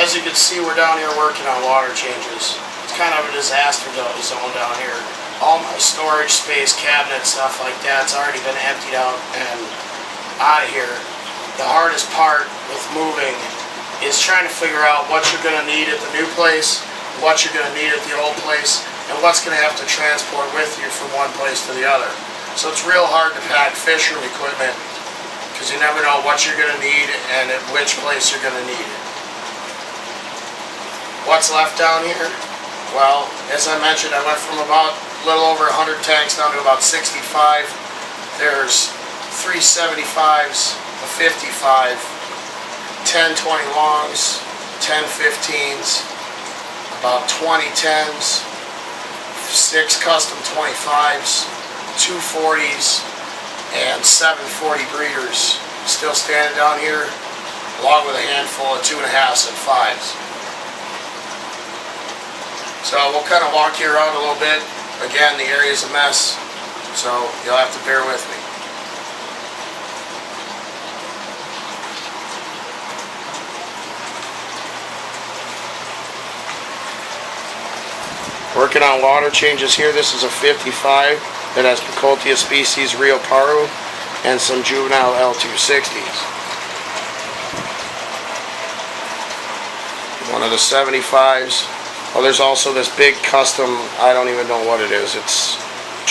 As you can see, we're down here working on water changes. It's kind of a disaster zone down here. All my storage space, cabinet, stuff like that's already been emptied out and out of here. The hardest part with moving is trying to figure out what you're going to need at the new place, what you're going to need at the old place, and what's going to have to transport with you from one place to the other. So it's real hard to pack fish room equipment because you never know what you're going to need and at which place you're going to need it. What's left down here? Well, as I mentioned, I went from about a little over 100 tanks down to about 65. There's 375s, a 55, 10 20 longs, 10 15s, about 20 10s, 6 custom 25s, 2 40s, and 7 40 breeders still standing down here, along with a handful of 2.5s and 5s. So we'll kind of walk you around a little bit. Again, the area's a mess, so you'll have to bear with me. Working on water changes here. This is a 55 that has Picotea species Rio Paru and some juvenile L260s. One of the 75s. Oh, there's also this big custom, I don't even know what it is. It's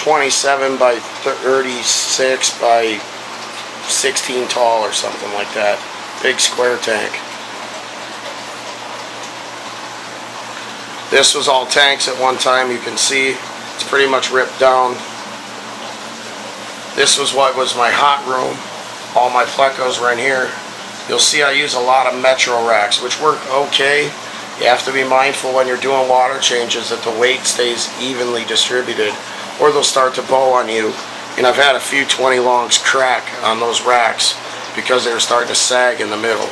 27 by 36 by 16 tall or something like that. Big square tank. This was all tanks at one time, you can see. It's pretty much ripped down. This was what was my hot room. All my plecos were in here. You'll see I use a lot of Metro racks, which work okay. You have to be mindful when you're doing water changes that the weight stays evenly distributed, or they'll start to bow on you. And I've had a few 20 longs crack on those racks because they were starting to sag in the middle.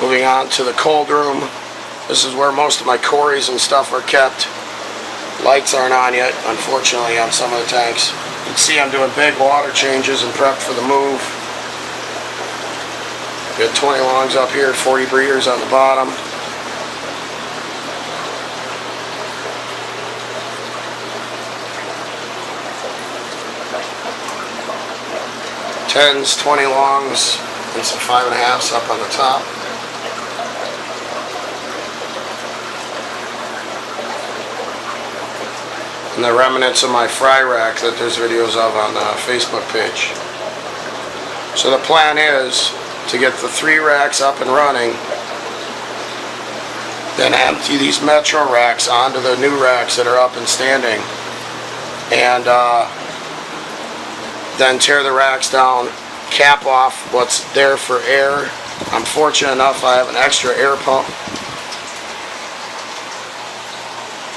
Moving on to the cold room. This is where most of my cories and stuff are kept. Lights aren't on yet, unfortunately, on some of the tanks. You can see I'm doing big water changes and prep for the move. Got 20 longs up here, 40 breeders on the bottom. Tens, 20 longs, and some 5.5s up on the top. And the remnants of my fry rack that there's videos of on the Facebook page. So the plan is to get the 3 racks up and running, then empty these Metro racks onto the new racks that are up and standing, and then tear the racks down, cap off what's there for air. I'm fortunate enough I have an extra air pump.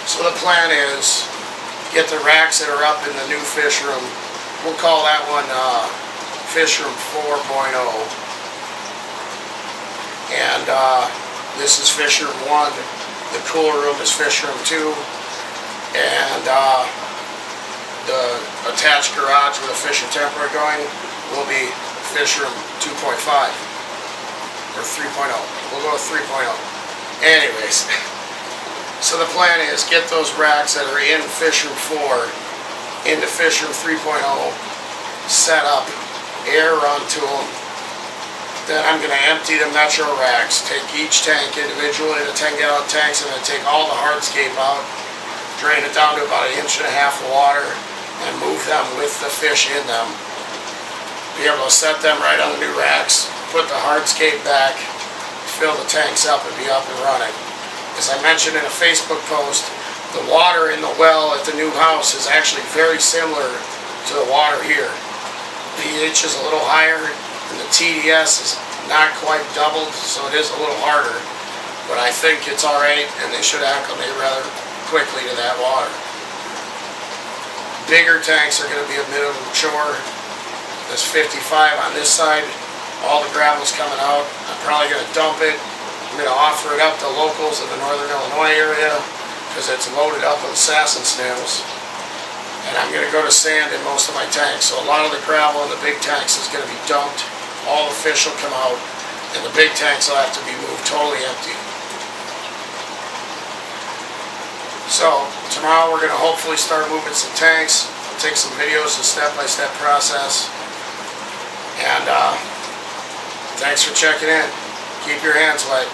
So the plan is get the racks that are up in the new fish room. We'll call that one fish room 4.0. And this is fish room 1. The cooler room is fish room 2. And the attached garage with a fishing temporary going will be fish room 2.5 or 3.0. We'll go with 3.0. Anyways, so the plan is get those racks that are in fish room 4 into fish room 3.0, set up, air run to them. Then I'm going to empty the Metro racks, take each tank individually, the 10-gallon tanks, and then take all the hardscape out, drain it down to about 1.5 inches of water, and move them with the fish in them. Be able to set them right on the new racks, put the hardscape back, fill the tanks up, and be up and running. As I mentioned in a Facebook post, the water in the well at the new house is actually very similar to the water here. pH is a little higher, and the TDS is not quite doubled, so it is a little harder. But I think it's alright, and they should acclimate rather quickly to that water. Bigger tanks are going to be a bit of a chore. There's 55 on this side. All the gravel's coming out. I'm probably going to dump it. I'm going to offer it up to locals in the northern Illinois area because it's loaded up with sass and snails. And I'm going to go to sand in most of my tanks. So a lot of the gravel in the big tanks is going to be dumped. All the fish will come out. And the big tanks will have to be moved totally empty. So tomorrow we're going to hopefully start moving some tanks. I'll take some videos of step-by-step process. And thanks for checking in. Keep your hands wet.